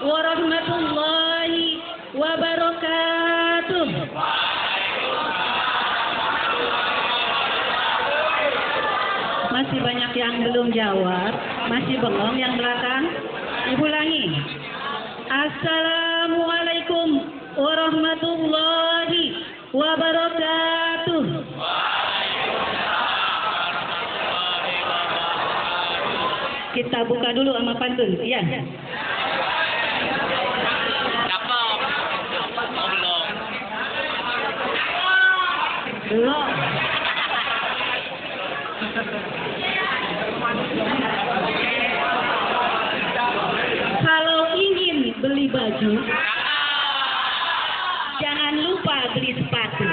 warahmatullahi wabarakatuh. Masih banyak yang belum jawab, masih bengong yang belakang. Ibu ulangi. Assalamualaikum warahmatullahi wabarakatuh. Kita buka dulu sama pantun, ya. Belum. Kalau ingin beli baju, jangan lupa beli sepatu.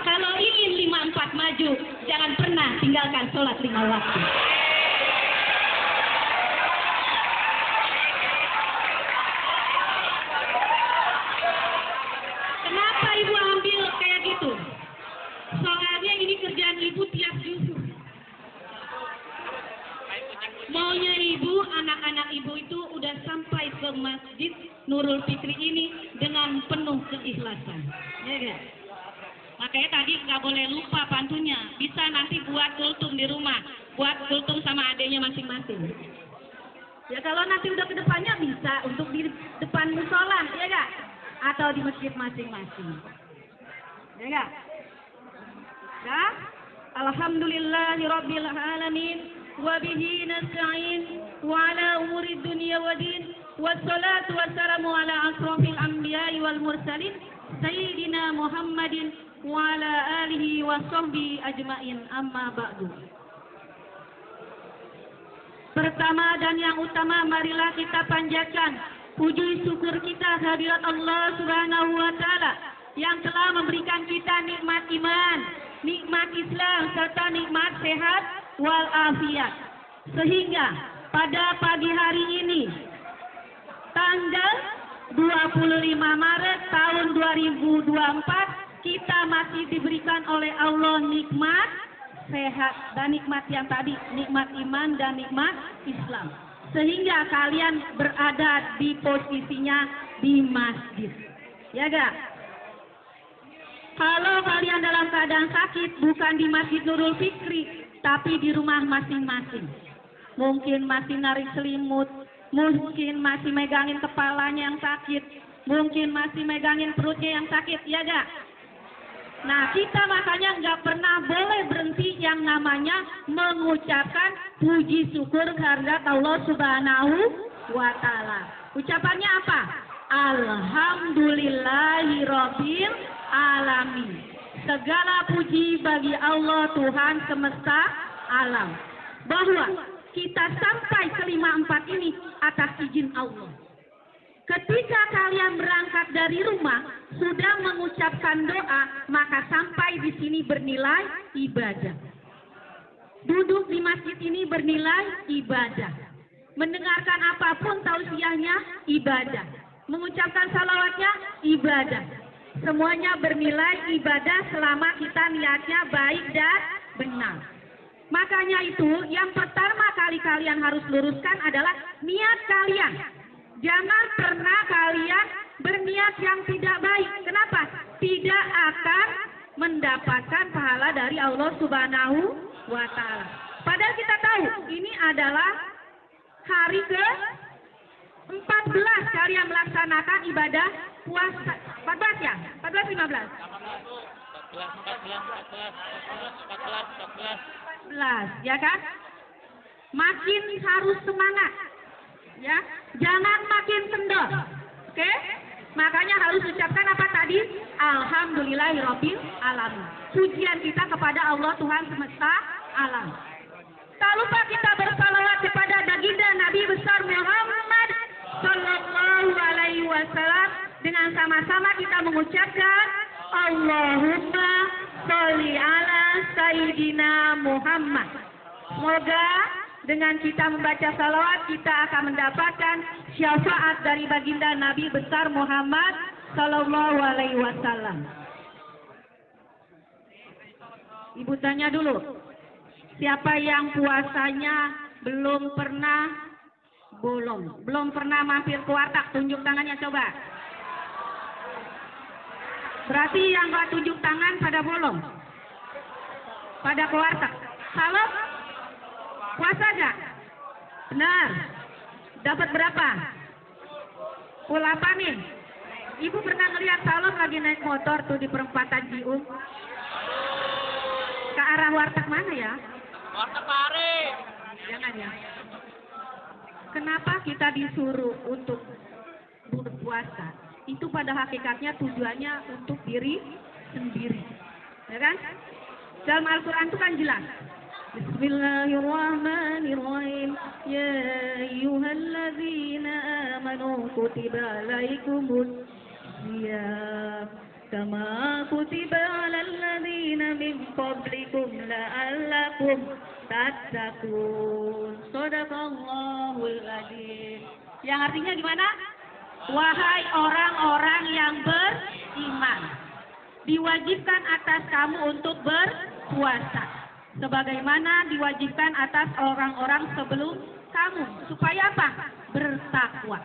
Kalau ingin 54 maju, jangan pernah tinggalkan sholat 5 waktu. Kenapa ibu ambil kayak gitu? Soalnya ini kerjaan ibu tiap juhur. Maunya ibu, anak-anak ibu itu udah sampai ke Masjid Nurul Fikri ini dengan penuh keikhlasan. Ya kan? Makanya tadi nggak boleh lupa pantunnya. Bisa nanti buat kultum di rumah, buat kultum sama adiknya masing-masing. Ya kalau nanti udah ke depannya bisa untuk di depan musola, ya gak? Atau di masjid masing-masing. Ya gak? Ya? Alhamdulillahirabbil alamin wa bihi nasta'in wa ala umuri dunya waddin wassalatu wassalamu ala asrofil anbiya'i wal mursalin sayyidina Muhammadin wa ala alihi wa sahbihi ajmain, amma ba'du. Pertama dan yang utama, marilah kita panjatkan puji syukur kita hadirat Allah Subhanahu wa taala yang telah memberikan kita nikmat iman, nikmat Islam serta nikmat sehat wal afiat. Sehingga pada pagi hari ini tanggal 25 Maret tahun 2024 kita masih diberikan oleh Allah nikmat sehat dan nikmat yang tadi, nikmat iman dan nikmat Islam. Sehingga kalian berada di posisinya di masjid. Ya gak? Kalau kalian dalam keadaan sakit, bukan di Masjid Nurul Fikri, tapi di rumah masing-masing. Mungkin masih narik selimut, mungkin masih megangin kepalanya yang sakit, mungkin masih megangin perutnya yang sakit, ya gak? Nah, kita makanya nggak pernah boleh berhenti yang namanya mengucapkan puji syukur kehadirat Allah Subhanahu wa taala. Ucapannya apa? Alhamdulillahirabbil alamin. Segala puji bagi Allah Tuhan semesta alam. Bahwa kita sampai ke 54 ini atas izin Allah. Ketika kalian berangkat dari rumah, sudah mengucapkan doa, maka sampai di sini bernilai ibadah. Duduk di masjid ini bernilai ibadah. Mendengarkan apapun tausiahnya, ibadah. Mengucapkan salawatnya, ibadah. Semuanya bernilai ibadah selama kita niatnya baik dan benar. Makanya itu, yang pertama kali kalian harus luruskan adalah niat kalian. Jangan pernah kalian berniat yang tidak baik. Kenapa? Tidak akan mendapatkan pahala dari Allah Subhanahu wa taala. Padahal kita tahu ini adalah hari ke-14 kalian melaksanakan ibadah puasa. 14 ya? 14 15? 14 ya kan? Makin harus semangat. Ya, jangan makin kendor. Oke? Makanya harus ucapkan apa tadi? Alhamdulillahirabbil alamin. Pujian kita kepada Allah Tuhan semesta alam. Tak lupa kita bersalawat kepada baginda Nabi besar Muhammad sallallahu alaihi wasallam dengan sama-sama kita mengucapkan Allahumma sholli ala sayyidina Muhammad. Semoga dengan kita membaca salawat, kita akan mendapatkan syafaat dari baginda Nabi besar Muhammad sallallahu alaihi wasallam. Ibu tanya dulu, siapa yang puasanya belum pernah Belum pernah mampir ke warteg, tunjuk tangannya coba. Berarti yang nggak tunjuk tangan pada bolong. Pada ke warteg. Salam? Puasa gak? Benar. Dapat berapa? Full apa nih? Ibu pernah ngeliat Salom lagi naik motor tuh di perempatan Cium? Ke arah warteg mana ya? Warteg Pare. Jangan ya. Kenapa kita disuruh untuk berpuasa? Itu pada hakikatnya tujuannya untuk diri sendiri. Ya kan? Dalam Al-Quran itu kan jelas. Bismillahirrahmanirrahim. Ya ayyuhalladzina amanu kutiba alaikumus siyam kama kutiba alal ladzina min qablikum la'allakum tattaqun. Shadaqallahul adzim. Yang artinya gimana? Wahai orang-orang yang beriman, diwajibkan atas kamu untuk berpuasa sebagaimana diwajibkan atas orang-orang sebelum kamu. Supaya apa? Bertakwa.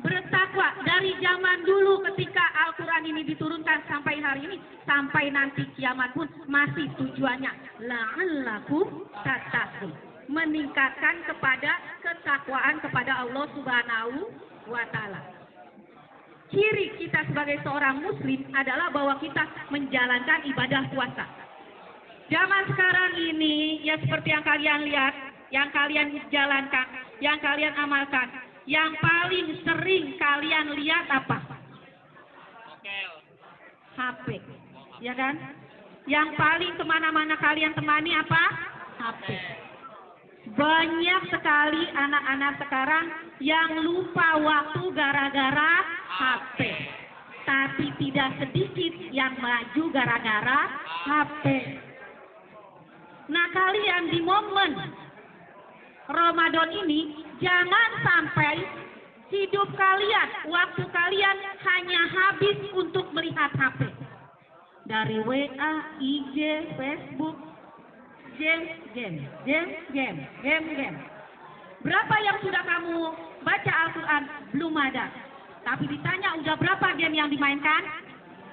Bertakwa dari zaman dulu ketika Al-Quran ini diturunkan sampai hari ini, sampai nanti kiamat pun masih tujuannya la'allakum tattaqun, meningkatkan kepada ketakwaan kepada Allah Subhanahu wa Ta'ala. Ciri kita sebagai seorang muslim adalah bahwa kita menjalankan ibadah puasa. Zaman sekarang ini, ya seperti yang kalian lihat, yang kalian jalankan, yang kalian amalkan, yang paling sering kalian lihat apa? HP, ya kan? Yang paling kemana-mana kalian temani apa? HP. Banyak sekali anak-anak sekarang yang lupa waktu gara-gara HP. Tapi tidak sedikit yang maju gara-gara HP. Nah, kalian di momen Ramadan ini jangan sampai hidup kalian, waktu kalian hanya habis untuk melihat HP. Dari WA, IG, Facebook, game. Berapa yang sudah kamu baca Al-Quran? Belum ada. Tapi ditanya udah berapa game yang dimainkan?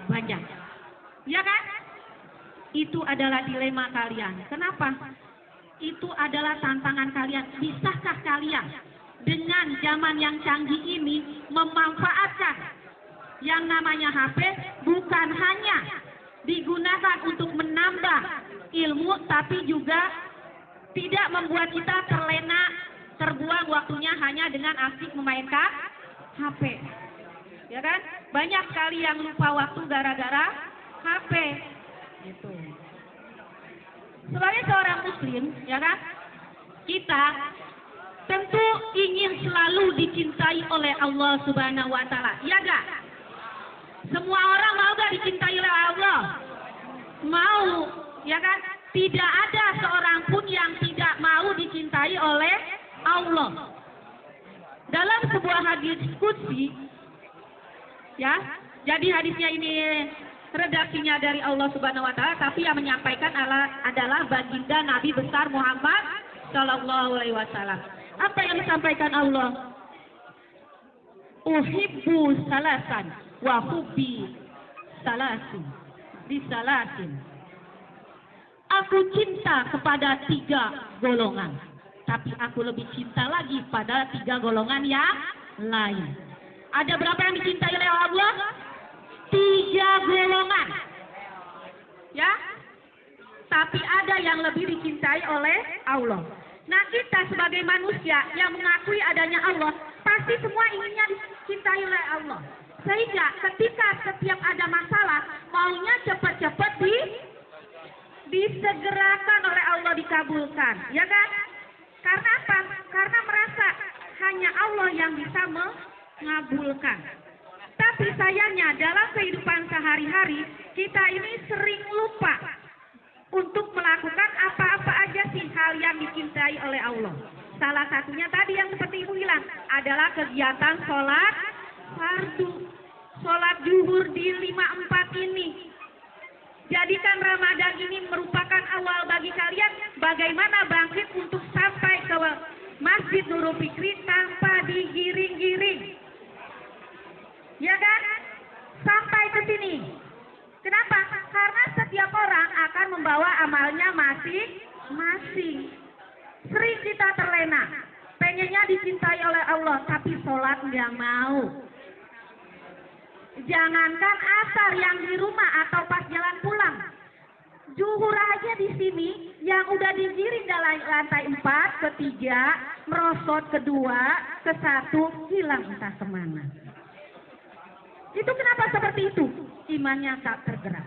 Banyak. Ya kan? Itu adalah dilema kalian. Kenapa? Itu adalah tantangan kalian. Bisakah kalian dengan zaman yang canggih ini memanfaatkan yang namanya HP bukan hanya digunakan untuk menambah ilmu, tapi juga tidak membuat kita terlena, terbuang waktunya hanya dengan asik memainkan HP. Ya kan? Banyak sekali yang lupa waktu gara-gara HP. Gitu. Sebagai seorang muslim, ya kan? Kita tentu ingin selalu dicintai oleh Allah Subhanahu wa Ta'ala. Ya gak? Semua orang mau gak dicintai oleh Allah? Mau, ya kan? Tidak ada seorang pun yang tidak mau dicintai oleh Allah. Dalam sebuah hadis qudsi, ya, jadi hadisnya ini redaksinya dari Allah Subhanahu wa Ta'ala, tapi yang menyampaikan adalah baginda Nabi besar Muhammad Sallallahu Alaihi Wasallam. Apa yang disampaikan Allah? Uhibbu salasan wa hubbi salasin bisalasin. Aku cinta kepada 3 golongan, tapi aku lebih cinta lagi pada 3 golongan yang lain. Ada berapa yang dicintai oleh Allah? 3 golongan. Ya. Tapi ada yang lebih dicintai oleh Allah. Nah, kita sebagai manusia yang mengakui adanya Allah, pasti semua inginnya dicintai oleh Allah. Sehingga ketika setiap ada masalah, maunya cepat-cepat disegerakan oleh Allah, dikabulkan. Ya kan? Karena apa? Karena merasa hanya Allah yang bisa mengabulkan. Tapi sayangnya dalam kehidupan sehari-hari kita ini sering lupa untuk melakukan apa-apa aja sih hal yang dicintai oleh Allah. Salah satunya tadi yang seperti Ibu bilang adalah kegiatan sholat fardu, sholat zuhur di 5-4 ini. Jadikan Ramadan ini merupakan awal bagi kalian bagaimana bangkit untuk sampai ke masjid Masjid Nurul Fikri tanpa digiring-giring. Ya kan? Sampai ke sini. Kenapa? Karena setiap orang akan membawa amalnya masing-masing. Sering kita terlena. Pengennya dicintai oleh Allah, tapi sholat nggak mau. Jangankan asar yang di rumah atau pas jalan pulang. Zuhur aja di sini yang udah digiring dari lantai 4 ke 3, merosot ke 2, ke 1, hilang entah kemana. Itu kenapa seperti itu? Imannya tak tergerak.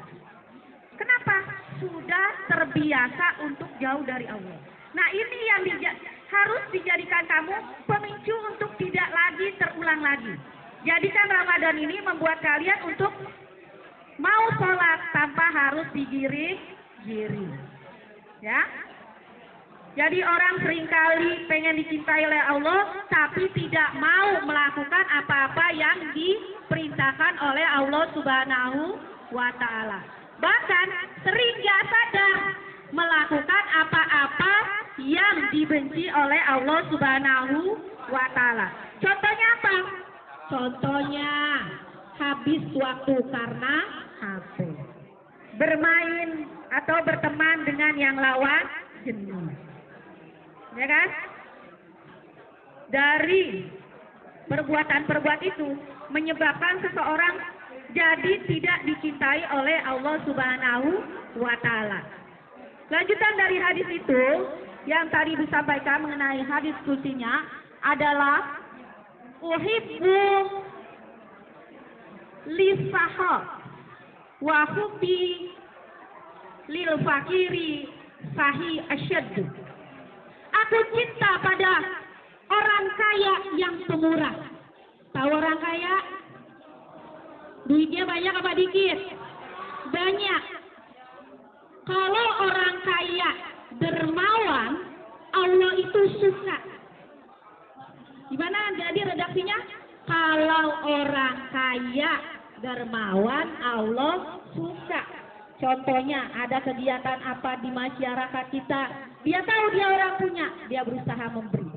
Kenapa? Sudah terbiasa untuk jauh dari Allah. Nah ini yang harus dijadikan kamu pemicu untuk tidak lagi terulang lagi. Jadikan Ramadan ini membuat kalian untuk mau sholat tanpa harus digiring-giring. Ya. Jadi orang seringkali pengen dicintai oleh Allah, tapi tidak mau melakukan apa-apa yang diperintahkan oleh Allah Subhanahu wa Ta'ala. Bahkan sering gak sadar melakukan apa-apa yang dibenci oleh Allah Subhanahu wa Ta'ala. Contohnya apa? Contohnya habis waktu karena HP, bermain atau berteman dengan yang lawan jenis. Ya kan? Dari perbuatan-perbuatan itu menyebabkan seseorang jadi tidak dicintai oleh Allah Subhanahu wa Ta'ala. Lanjutan dari hadis itu yang tadi disampaikan mengenai hadis kusinya adalah uhibbu lisahab wa hubbi lil fakiri sahi asyaddu. Aku cinta pada orang kaya yang pemurah. Tahu orang kaya? Duitnya banyak apa dikit? Banyak. Kalau orang kaya dermawan, Allah itu suka. Gimana jadi redaksinya? Kalau orang kaya dermawan, Allah suka. Contohnya ada kegiatan apa di masyarakat kita, dia tahu dia orang punya, dia berusaha memberi.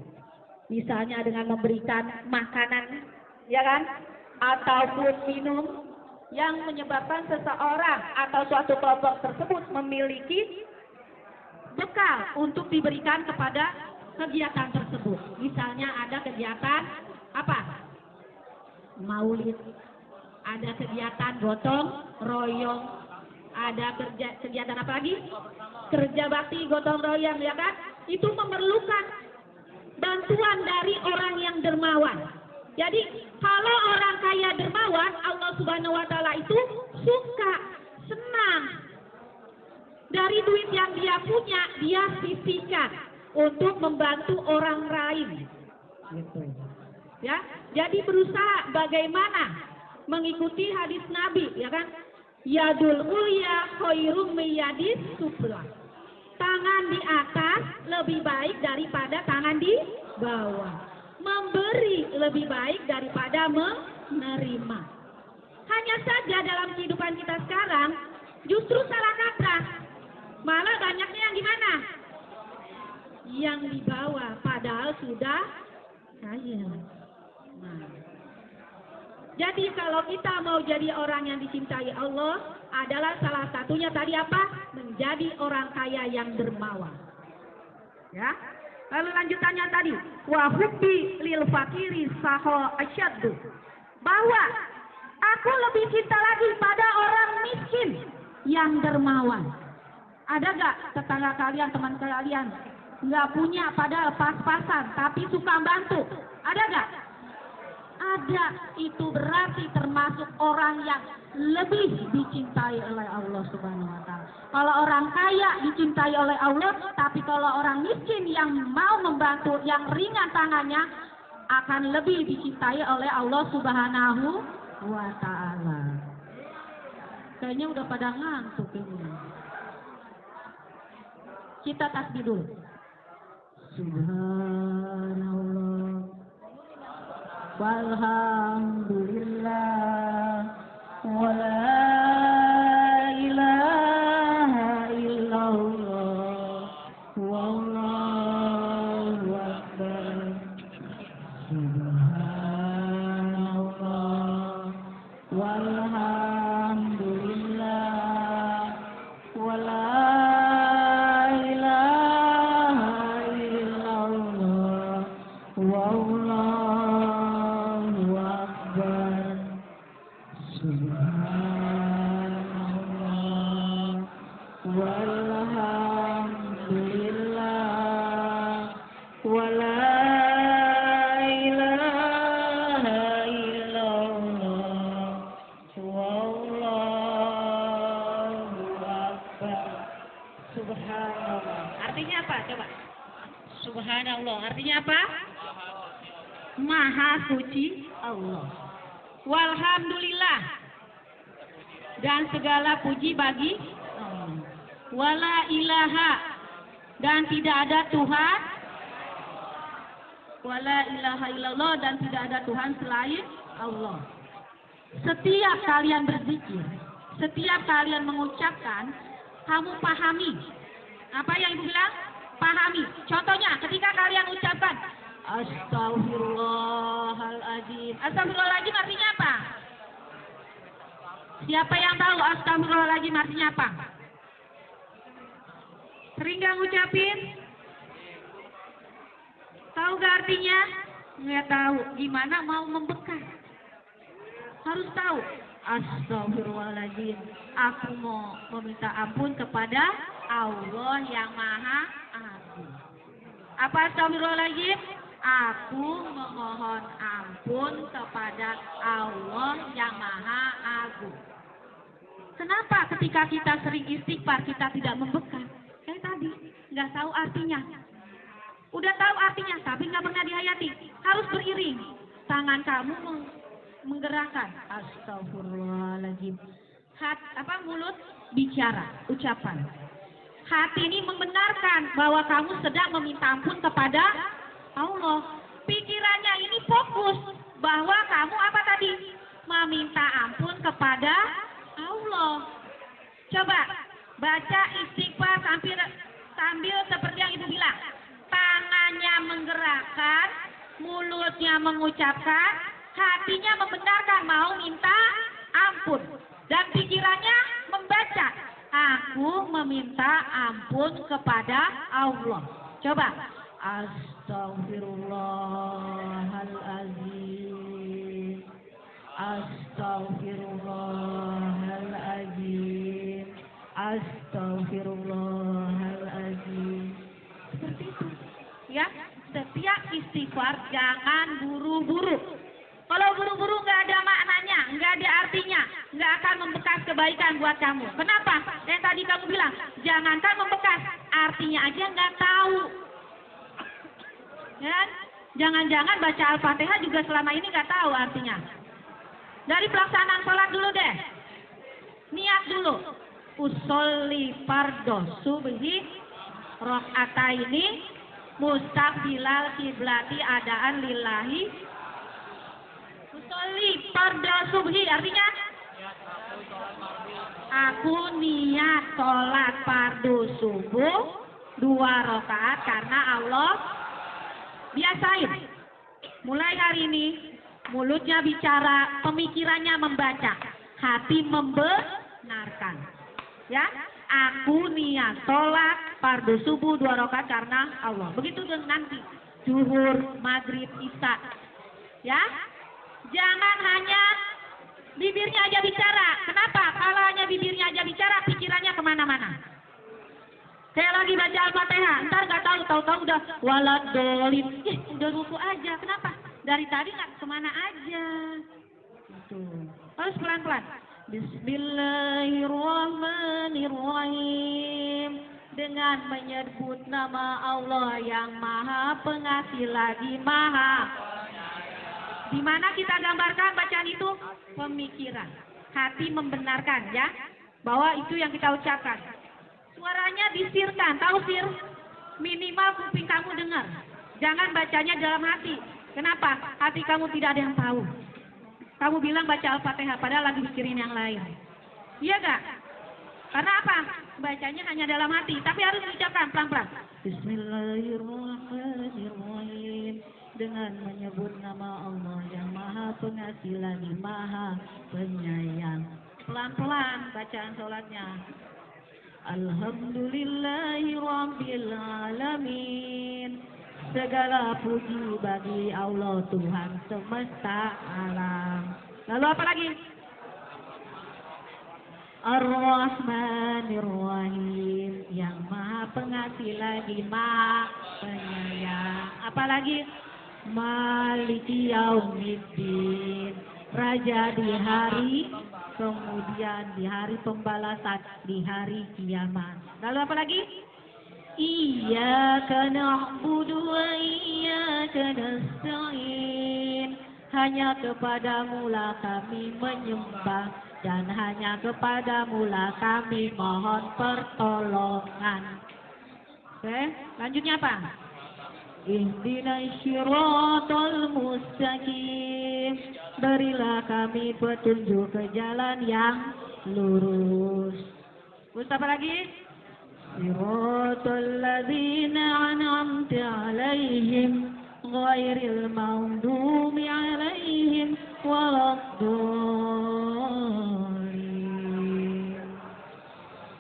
Misalnya dengan memberikan makanan, ya kan? Ataupun minum yang menyebabkan seseorang atau suatu kelompok tersebut memiliki bekal untuk diberikan kepada kegiatan tersebut. Misalnya ada kegiatan apa? Maulid, ada kegiatan gotong royong, ada kegiatan apa lagi? Kerja bakti gotong royong, ya kan? Itu memerlukan bantuan dari orang yang dermawan. Jadi kalau orang kaya dermawan, Allah Subhanahu wa Ta'ala itu suka, senang. Dari duit yang dia punya, dia sisihkan untuk membantu orang lain. Gitu. Ya, jadi berusaha bagaimana mengikuti hadis Nabi, ya kan? Yadul ulya khairum miyadis sufla. Tangan di atas lebih baik daripada tangan di bawah. Memberi lebih baik daripada menerima. Hanya saja dalam kehidupan kita sekarang justru salah kaprah. Malah banyaknya yang gimana? Yang di bawah padahal sudah kaya. Nah. Jadi kalau kita mau jadi orang yang dicintai Allah, adalah salah satunya tadi apa? Menjadi orang kaya yang dermawan. Ya. Lalu lanjutannya tadi, wa hubbi lil fakiri saho asyaddu. Bahwa aku lebih cinta lagi pada orang miskin yang dermawan. Ada gak tetangga kalian, teman kalian nggak punya padahal pas-pasan tapi suka bantu? Ada gak? Ada. Itu berarti termasuk orang yang lebih dicintai oleh Allah Subhanahu wa Ta'ala. Kalau orang kaya dicintai oleh Allah, tapi kalau orang miskin yang mau membantu, yang ringan tangannya, akan lebih dicintai oleh Allah Subhanahu wa Ta'ala. Kayaknya udah pada ngantuk ini. Kita tasbih dulu. Subhanallah walhamdulillah wala ilaha illallah wallahu akbar. wa la ilaha illallah wallahu akbar. Subhanallah. Artinya apa? Coba. Subhanallah. Artinya apa? Maha suci Allah. Walhamdulillah. Dan segala puji bagi Allah. Wala ilaha. Dan tidak ada Tuhan. Wala ilaha illallah. Dan tidak ada Tuhan selain Allah. Setiap kalian berzikir, setiap kalian mengucapkan, kamu pahami. Apa yang Ibu bilang? Pahami. Contohnya ketika kalian ucapkan Astaghfirullahaladzim. Astaghfirullahaladzim artinya apa? Siapa yang tahu Astaghfirullahaladzim artinya apa? Sering gak ngucapin? Tahu gak artinya? Nggak tahu. Gimana mau membekas? Harus tahu. Astaghfirullahaladzim. Aku mau meminta ampun kepada Allah yang Maha Agung. Apa astaghfirullahaladzim? Aku memohon ampun kepada Allah yang Maha Agung. Kenapa ketika kita sering istighfar kita tidak membekas? Kayak tadi, nggak tahu artinya. Udah tahu artinya, tapi nggak pernah dihayati. Harus beriring. Tangan kamu menggerakkan. Astagfirullahaladzim. Mulut bicara, ucapan. Hati ini membenarkan bahwa kamu sedang meminta ampun kepada Allah. Pikirannya ini fokus bahwa kamu apa tadi? Meminta ampun kepada Allah. Coba baca istighfar sambil seperti yang Ibu bilang. Tangannya menggerakkan, mulutnya mengucapkan, hatinya membenarkan mau minta ampun. Dan pikirannya membaca. Aku meminta ampun kepada Allah. Coba. Astaghfirullahaladzim. Astaghfirullahaladzim. Astaghfirullahaladzim. Seperti itu. Ya, setiap istighfar jangan buru-buru. Kalau buru-buru nggak ada maknanya, nggak ada artinya, nggak akan membekas kebaikan buat kamu. Kenapa? Yang tadi kamu bilang, jangankan membekas, artinya aja nggak tahu. Ya, jangan-jangan baca Al-Fatihah juga selama ini nggak tahu artinya. Dari pelaksanaan sholat dulu deh. Niat dulu. Usolli fardhu subhi rakaataini mustaqbilal kiblati adaan lillahi. Usolli fardhu subhi artinya aku niat sholat fardu subuh 2 rakaat karena Allah. Biasain. Mulai hari ini mulutnya bicara, pemikirannya membaca, hati membenarkan. Ya, aku niat sholat fardu subuh 2 rakaat karena Allah. Begitu dengan nanti zuhur, maghrib, isya. Ya, jangan hanya bibirnya aja bicara. Kenapa? Kalau hanya bibirnya aja bicara, pikirannya kemana-mana. Kayak lagi baca Al-Fatihah, ntar nggak tahu udah waladolin. Udah ruku aja. Kenapa? Dari tadi nggak kemana aja. Gitu. Harus pelan-pelan. Bismillahirrahmanirrahim. Dengan menyebut nama Allah yang Maha Pengasih lagi Maha. Di mana kita gambarkan bacaan itu? Pemikiran. Hati membenarkan ya, bahwa itu yang kita ucapkan. Suaranya disirkan, tahu sir? Minimal kuping kamu dengar. Jangan bacanya dalam hati. Kenapa? Hati kamu tidak ada yang tahu. Kamu bilang baca Al-Fatihah, padahal lagi mikirin yang lain. Iya gak? Karena apa? Bacanya hanya dalam hati, tapi harus diucapkan pelan-pelan. Bismillahirrahmanirrahim. Dengan menyebut nama Allah yang Maha Pengasih lagi Maha Penyayang. Pelan-pelan bacaan sholatnya. Alhamdulillahirabbil alamin. Segala puji bagi Allah Tuhan semesta alam. Lalu apa lagi? Ar-Rahmanir Rahim, yang Maha Pengasih lagi Maha penyayang. Apalagi Maliki Yaumiddin, raja di hari kemudian di hari pembalasan, di hari kiamat. Lalu apa lagi? Iyyaka na'budu wa iyyaka nasta'in. Hanya kepadamu lah kami menyembah dan hanya kepadamu lah kami mohon pertolongan. Oke, lanjutnya apa? Ihdinas siratal mustaqim. Berilah kami petunjuk ke jalan yang lurus. Terus apa lagi? Siratal ladzina an'amta 'alaihim ghairil maghdubi 'alaihim waladdallin.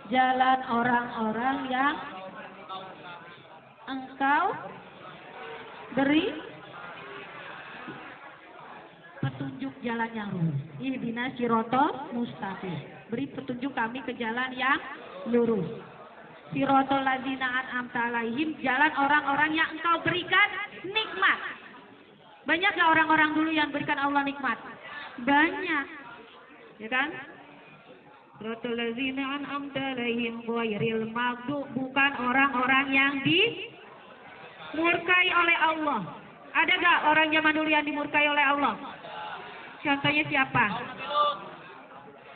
Jalan orang-orang yang Engkau beri petunjuk jalan yang lurus. Ihdinas siratal mustaqim. Beri petunjuk kami ke jalan yang lurus. Siratal ladzina an'amta 'alaihim, jalan orang-orang yang Engkau berikan nikmat. Banyak gak orang-orang dulu yang berikan Allah nikmat? Banyak. Ya kan? Siratal ladzina an'amta 'alaihim ghairil maghdub, bukan orang-orang yang dimurkai oleh Allah. Ada gak orang zaman dulu yang dimurkai oleh Allah? Contohnya siapa?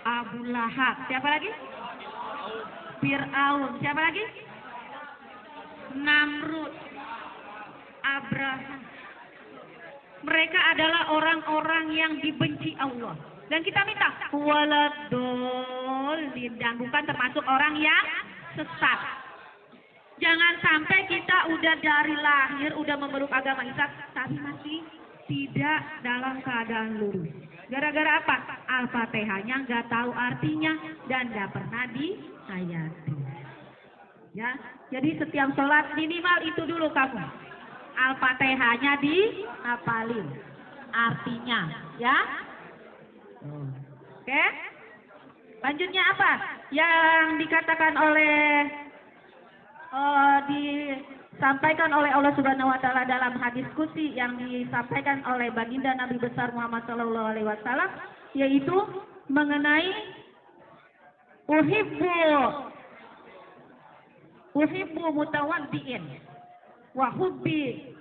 Abu Lahab. Siapa lagi? Fir'aun. Siapa lagi? Namrud. Abraham. Mereka adalah orang-orang yang dibenci Allah. Dan kita minta waladdallin, dan bukan termasuk orang yang sesat. Jangan sampai kita udah dari lahir udah memeluk agama Islam tapi masih tidak dalam keadaan lurus. Gara-gara apa? Al-Fatihahnya nggak tahu artinya dan nggak pernah dihayati. Ya, jadi setiap sholat minimal itu dulu kamu. Al-Fatihahnya dihafalin artinya, ya. Oke. Lanjutnya apa? Yang dikatakan oleh disampaikan oleh Allah Subhanahu wa taala dalam hadis qudsi yang disampaikan oleh baginda Nabi besar Muhammad sallallahu alaihi wasallam, yaitu mengenai uhibbu mutawaddiin wa hubbi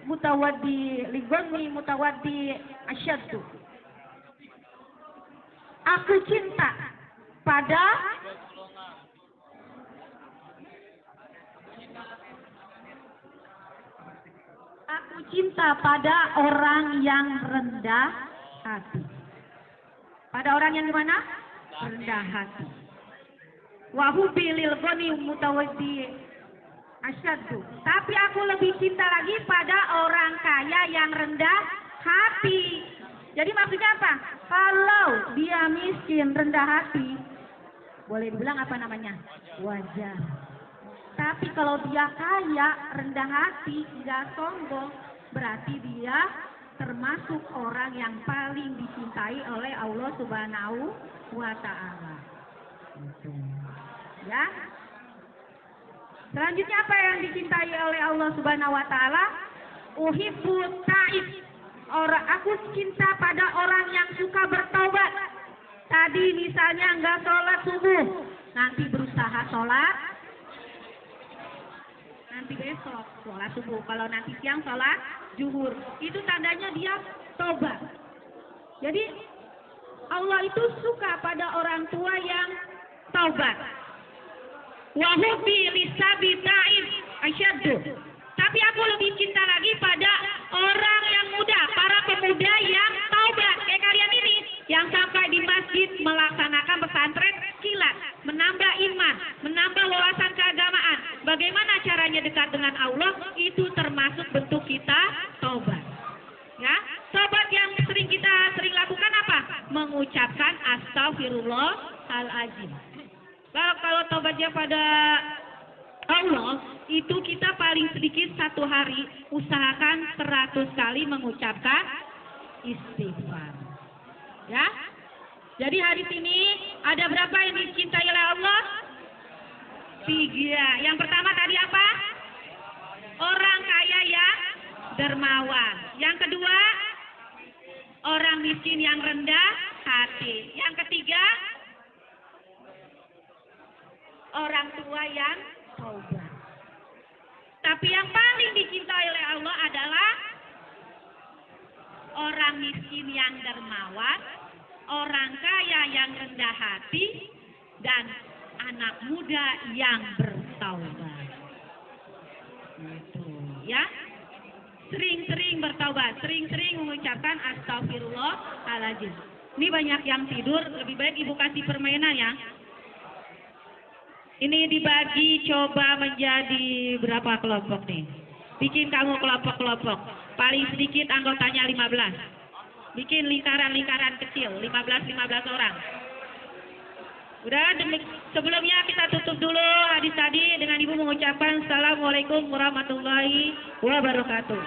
mutawaddi ligonni mutawaddi asyaddu. Aku cinta pada orang yang rendah hati. Pada orang yang gimana? Rendah hati. Wa hubbi lil ghani mutawaddi asyaddu. Tapi aku lebih cinta lagi pada orang kaya yang rendah hati. Jadi maksudnya apa? Kalau dia miskin, rendah hati, boleh dibilang apa namanya? Wajar. Tapi kalau dia kaya, rendah hati, nggak sombong, berarti dia termasuk orang yang paling dicintai oleh Allah Subhanahu wa ta'ala. Ya. Selanjutnya apa yang dicintai oleh Allah Subhanahu wa ta'ala? Uhibbu ta'ib. Aku cinta pada orang yang suka bertaubat. Tadi misalnya nggak sholat subuh, nanti berusaha sholat. Nanti besok sholat subuh. Kalau nanti siang sholat zuhur, itu tandanya dia tobat. Jadi Allah itu suka pada orang tua yang taubat. Wa hubbi lisabi ta'ib asyaddu. Tapi aku lebih cinta lagi pada orang yang muda, para pemuda yang taubat kayak kalian ini, yang sampai di masjid melaksanakan pesantren kilat, menambah iman, menambah wawasan keagamaan. Bagaimana caranya dekat dengan Allah? Itu termasuk bentuk kita taubat. Ya, taubat yang kita sering lakukan apa? Mengucapkan astagfirullahaladzim. Kalau taubatnya pada Allah, itu kita paling sedikit satu hari usahakan 100 kali mengucapkan istighfar. Ya. Jadi hari ini ada berapa yang dicintai oleh Allah? 3. Yang pertama tadi apa? orang kaya yang dermawan. Yang kedua, orang miskin yang rendah hati. Yang ketiga, orang tua yang taubat. Tapi yang paling dicintai oleh Allah adalah orang miskin yang dermawan, orang kaya yang rendah hati, dan anak muda yang bertaubat. Gitu, ya. Sering-sering bertaubat, sering-sering mengucapkan astagfirullahaladzim. Ini banyak yang tidur, lebih baik ibu kasih permainan ya. Ini dibagi coba menjadi berapa kelompok nih? Bikin kamu kelompok-kelompok. Paling sedikit anggotanya 15. Bikin lingkaran-lingkaran kecil, 15 orang. Udah, sebelumnya kita tutup dulu hadis tadi dengan ibu mengucapkan Assalamualaikum warahmatullahi wabarakatuh.